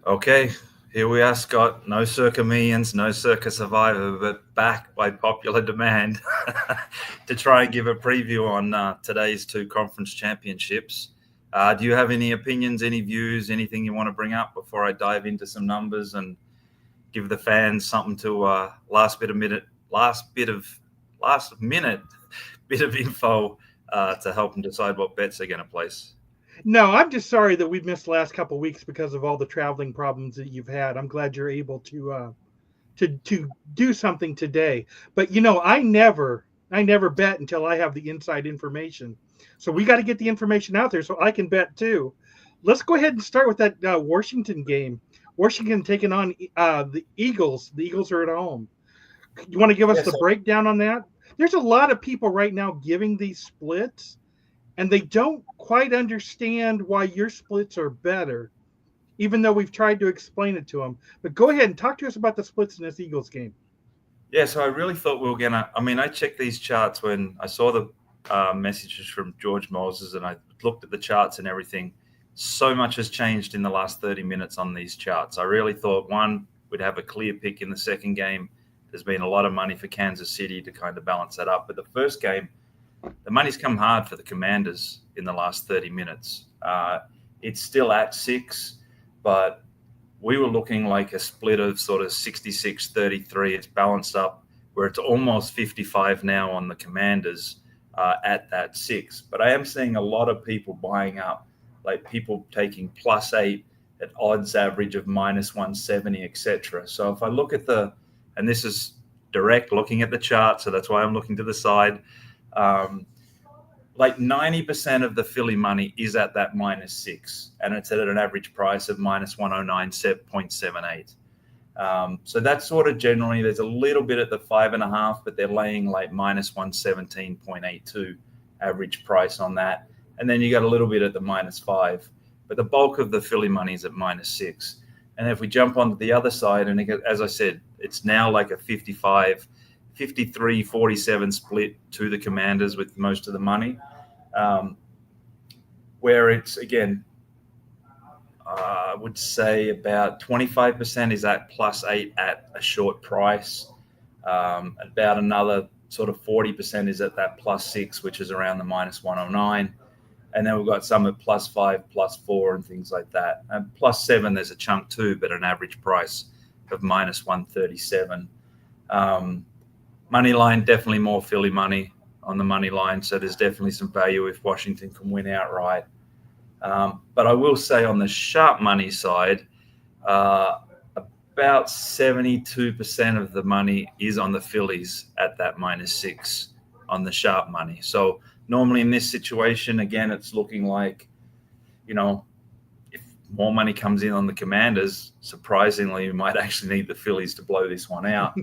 Okay, here we are, Scott. No Circa Millions, no Circa Survivor, but back by popular demand to try and give a preview on today's two conference championships. Do you have any opinions, any views, anything you want to bring up before I dive into some numbers and give the fans something to last minute bit of info to help them decide what bets they're going to place? No, I'm just sorry that we've missed the last couple of weeks because of all the traveling problems that you've had. I'm glad you're able to do something today. But I never bet until I have the inside information. So we got to get the information out there so I can bet too. Let's go ahead and start with that Washington game. Washington taking on the Eagles. The Eagles are at home. You want to give us Yes. the breakdown on that? There's a lot of people right now giving these splits, and they don't quite understand why your splits are better, even though we've tried to explain it to them. But go ahead and talk to us about the splits in this Eagles game. Yeah, so I really thought we were gonna. I mean, I checked these charts when I saw the messages from George Moses, and I looked at the charts and everything. So much has changed in the last 30 minutes on these charts. I really thought one would have a clear pick in the second game. There's been a lot of money for Kansas City to kind of balance that up, but the first game, the money's come hard for the Commanders in the last 30 minutes. It's still at six, but we were looking like a split of sort of 66-33. It's balanced up where it's almost 55 now on the Commanders at that six. But I am seeing a lot of people buying up, like people taking +8 at odds average of -170, etc. So if I look at and this is direct looking at the chart, so that's why I'm looking to the side. Um, like 90% of the Philly money is at that -6, and it's at an average price of -109.78. So that's sort of generally, there's a little bit at the 5.5, but they're laying like -117.82 average price on that. And then you got a little bit at the -5, but the bulk of the Philly money is at -6. And if we jump onto the other side, and as I said, it's now like a 53-47 split to the Commanders with most of the money, um, where it's, again, I would say about 25% is at +8 at a short price. About another sort of 40% is at that +6, which is around the -109. And then we've got some at +5, +4, and things like that. And +7, there's a chunk too, but an average price of -137. Money line, definitely more Philly money on the money line. So there's definitely some value if Washington can win outright. But I will say on the sharp money side, about 72% of the money is on the Phillies at that -6 on the sharp money. So normally in this situation, again, it's looking like, if more money comes in on the Commanders, surprisingly, we might actually need the Phillies to blow this one out.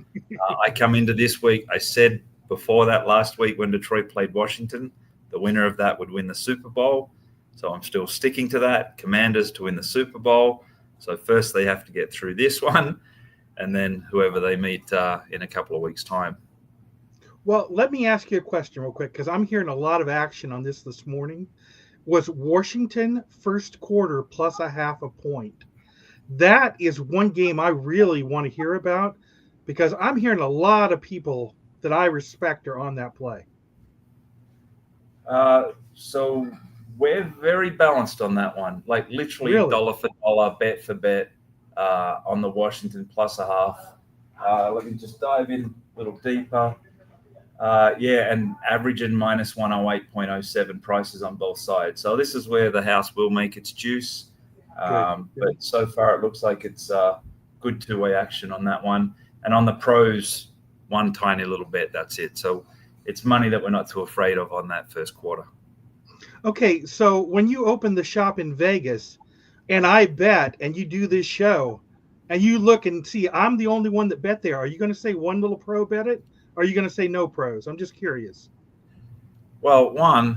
I come into this week, I said before that last week when Detroit played Washington, the winner of that would win the Super Bowl. So I'm still sticking to that. Commanders to win the Super Bowl. So first they have to get through this one, and then whoever they meet in a couple of weeks' time. Well, let me ask you a question real quick because I'm hearing a lot of action on this morning. Was Washington first quarter plus a half a point? That is one game I really want to hear about because I'm hearing a lot of people that I respect are on that play. So we're very balanced on that one, like literally Really? dollar for dollar, bet for bet on the Washington plus a half. Let me just dive in a little deeper. Yeah, and averaging -108.07 prices on both sides. So this is where the house will make its juice. Good. Good. But so far, it looks like it's good two-way action on that one. And on the pros, one tiny little bet. That's it. So it's money that we're not too afraid of on that first quarter. Okay, so when you open the shop in Vegas and I bet and you do this show and you look and see I'm the only one that bet there, are you going to say one little pro bet it? Or are you going to say no pros? I'm just curious. Well, I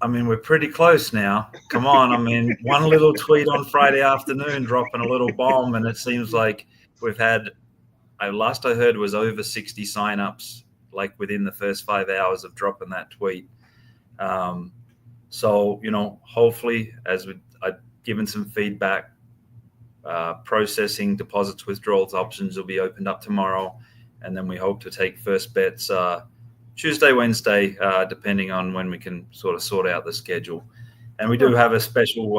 mean, we're pretty close now. Come on. I mean, one little tweet on Friday afternoon dropping a little bomb, and it seems like we've had, last I heard was over 60 signups, like within the first 5 hours of dropping that tweet. So, hopefully, as I've given some feedback, processing deposits, withdrawals, options will be opened up tomorrow. And then we hope to take first bets Tuesday, Wednesday, depending on when we can sort out the schedule. And we do have a special,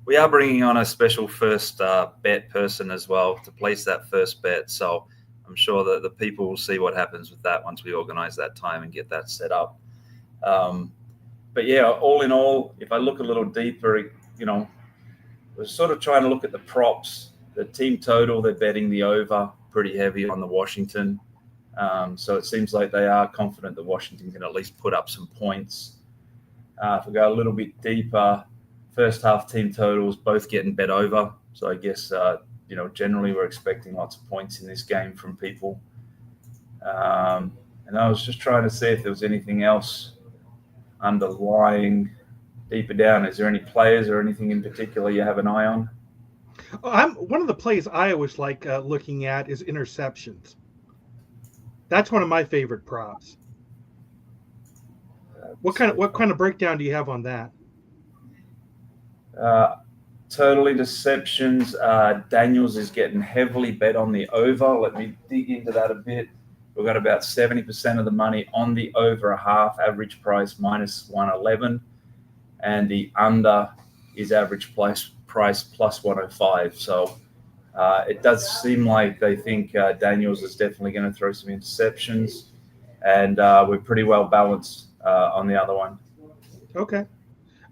we are bringing on a special first bet person as well to place that first bet. So I'm sure that the people will see what happens with that once we organize that time and get that set up. But yeah, all in all, if I look a little deeper, we're sort of trying to look at the props, the team total. They're betting the over pretty heavy on the Washington. So it seems like they are confident that Washington can at least put up some points. If we go a little bit deeper, first half team totals both getting bet over. So I guess, generally we're expecting lots of points in this game from people. And I was just trying to see if there was anything else underlying deeper down. Is there any players or anything in particular you have an eye on? One of the plays I always like looking at is interceptions. That's one of my favorite props. What kind of breakdown do you have on that? Total interceptions. Daniels is getting heavily bet on the over. Let me dig into that a bit. We've got about 70% of the money on the over a half, average price minus 111, and the under is average price plus 105. So it does seem like they think Daniels is definitely going to throw some interceptions, and we're pretty well balanced on the other one. Okay.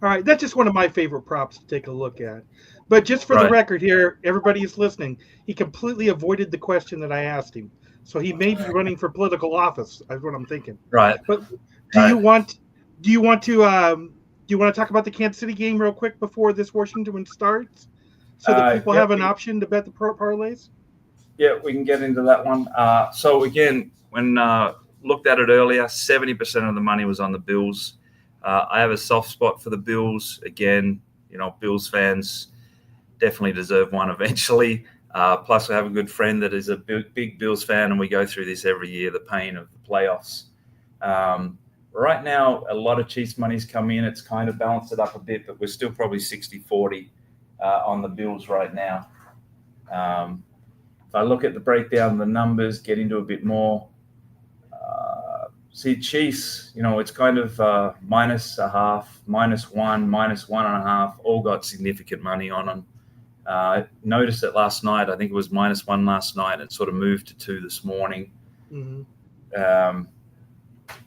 All right. That's just one of my favorite props to take a look at. But just for the record here, everybody is listening, he completely avoided the question that I asked him. So he may be running for political office. That's what I'm thinking. Right. But do you want to talk about the Kansas City game real quick before this Washington one starts, so that people have an option to bet the parlays? Yeah, we can get into that one. So again, when looked at it earlier, 70% of the money was on the Bills. I have a soft spot for the Bills. Again, Bills fans definitely deserve one eventually. Plus, I have a good friend that is a big Bills fan, and we go through this every year, the pain of the playoffs. Right now, a lot of Chiefs money's come in. It's kind of balanced it up a bit, but we're still probably 60-40 on the Bills right now. If I look at the breakdown of the numbers, get into a bit more, see Chiefs, it's kind of minus a half, minus one, minus 1.5, all got significant money on them. I noticed it last night. I think it was minus 1 last night. It sort of moved to 2 this morning. Mm-hmm.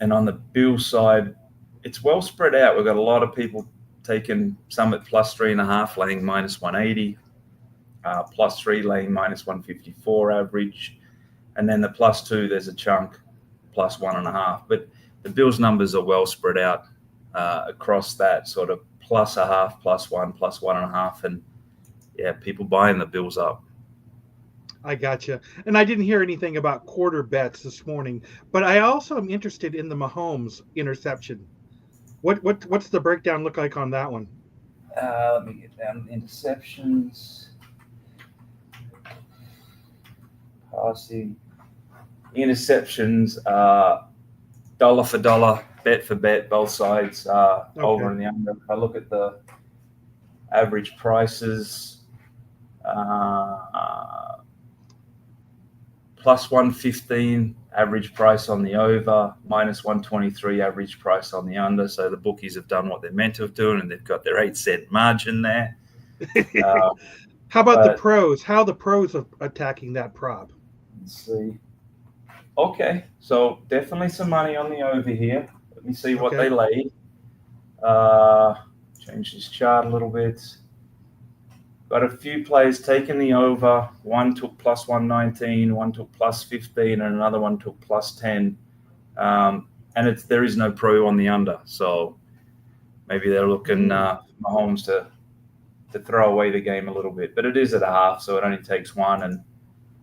And on the Bills side, it's well spread out. We've got a lot of people taking some at plus 3.5, laying minus 180, plus 3 laying minus 154 average. And then the plus 2, there's a chunk, plus 1.5. But the Bills numbers are well spread out across that sort of plus a half, plus 1, plus 1.5. And yeah, people buying the Bills up. I gotcha. And I didn't hear anything about quarter bets this morning, but I also am interested in the Mahomes interception. What's the breakdown look like on that one? Let me get down interceptions. Passing. Interceptions, dollar for dollar, bet for bet, both sides, over and the under. If I look at the average prices, plus 115 average price on the over, minus 123 average price on the under. So the bookies have done what they're meant to have done, and they've got their 8-cent margin there. How about the pros? How the pros are attacking that prop? Let's see. Okay, so definitely some money on the over here. Let me see what they laid. Change this chart a little bit. Got a few players taking the over. One took plus 119, one took plus 15, and another one took plus 10. And there is no pro on the under. So maybe they're looking Mahomes to throw away the game a little bit. But it is at a half, so it only takes one. And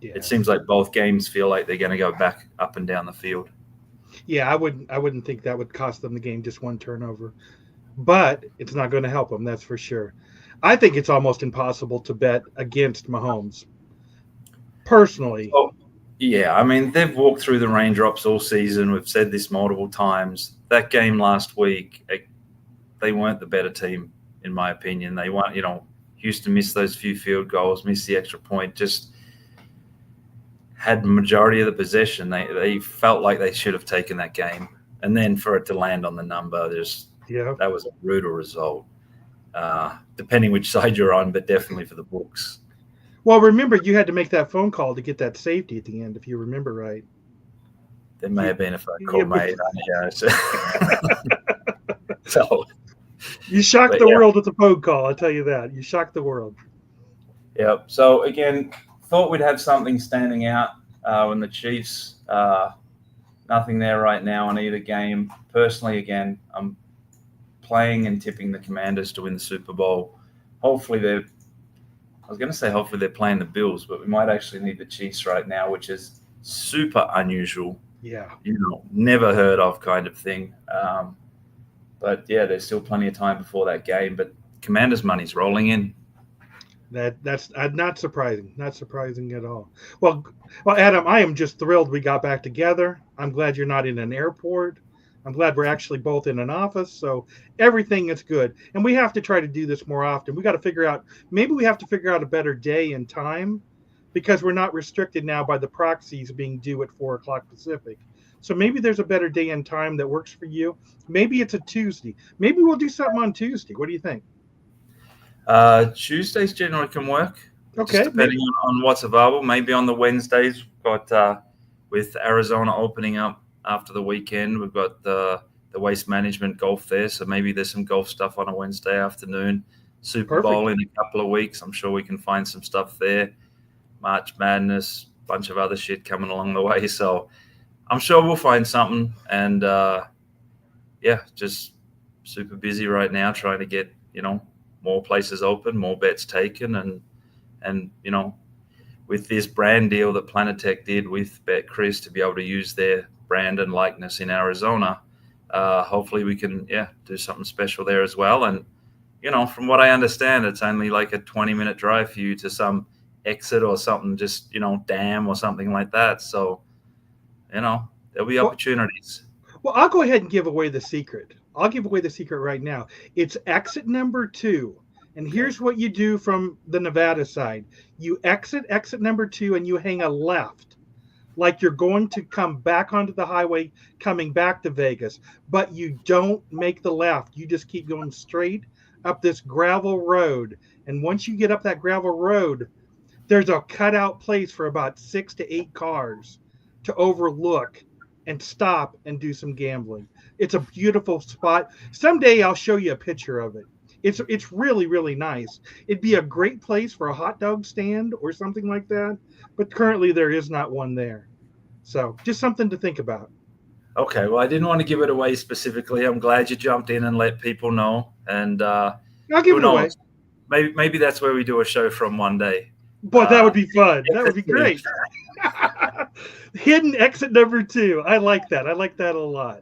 it seems like both games feel like they're going to go back up and down the field. Yeah, I wouldn't think that would cost them the game, just one turnover. But it's not going to help them, that's for sure. I think it's almost impossible to bet against Mahomes, personally. Oh, yeah, I mean, they've walked through the raindrops all season. We've said this multiple times. That game last week, they weren't the better team, in my opinion. They weren't, used to miss those few field goals, miss the extra point, just had the majority of the possession. They felt like they should have taken that game. And then for it to land on the number, that was a brutal result. Depending which side you're on, but definitely for the books. Well, remember, you had to make that phone call to get that safety at the end, if you remember right. There may have been a phone call made. So you shocked the world with the phone call. I'll tell you that. You shocked the world. Yep. So again, thought we'd have something standing out when the Chiefs. Nothing there right now on either game. Personally, again, I'm playing and tipping the Commanders to win the Super Bowl. Hopefully they're playing the Bills, but we might actually need the Chiefs right now, which is super unusual. Yeah. Never heard of kind of thing. But yeah, there's still plenty of time before that game. But Commanders' money's rolling in. That's not surprising. Not surprising at all. Well, Adam, I am just thrilled we got back together. I'm glad you're not in an airport. I'm glad we're actually both in an office. So everything is good. And we have to try to do this more often. Maybe we have to figure out a better day and time, because we're not restricted now by the proxies being due at 4:00 Pacific. So maybe there's a better day and time that works for you. Maybe it's a Tuesday. Maybe we'll do something on Tuesday. What do you think? Tuesdays generally can work. Okay. Just depending on what's available. Maybe on the Wednesdays, we've got with Arizona opening up after the weekend, we've got the Waste Management golf there. So maybe there's some golf stuff on a Wednesday afternoon. Super Bowl in a couple of weeks. I'm sure we can find some stuff there. March Madness, bunch of other shit coming along the way. So I'm sure we'll find something. And just super busy right now trying to get, more places open, more bets taken, and with this brand deal that Planetech did with BetCris to be able to use their brand and likeness in Arizona, hopefully we can do something special there as well. And from what I understand, it's only like a 20-minute drive for you to some exit or something, just dam or something like that. So there'll be opportunities. Well, I'll go ahead and give away the secret. I'll give away the secret right now. It's exit number 2. And here's what you do from the Nevada side. You exit number 2, and you hang a left, like you're going to come back onto the highway coming back to Vegas. But you don't make the left. You just keep going straight up this gravel road. And once you get up that gravel road, there's a cutout place for about 6 to 8 cars to overlook and stop and do some gambling. It's a beautiful spot. Someday I'll show you a picture of it. It's really, really nice. It'd be a great place for a hot dog stand or something like that, but currently there is not one there. So just something to think about. Okay, well, I didn't want to give it away specifically. I'm glad you jumped in and let people know. And I'll give it away. Maybe that's where we do a show from one day. Boy, that would be fun. That would be great. Hidden exit number 2. I like that. I like that a lot.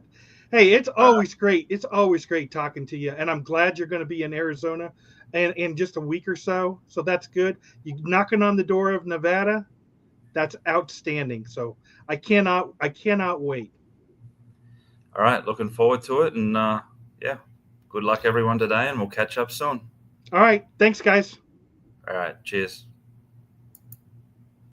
Hey, it's always great. It's always great talking to you. And I'm glad you're going to be in Arizona in just a week or so. So that's good. You're knocking on the door of Nevada. That's outstanding. So I cannot wait. All right. Looking forward to it. And good luck everyone today. And we'll catch up soon. All right. Thanks, guys. All right. Cheers.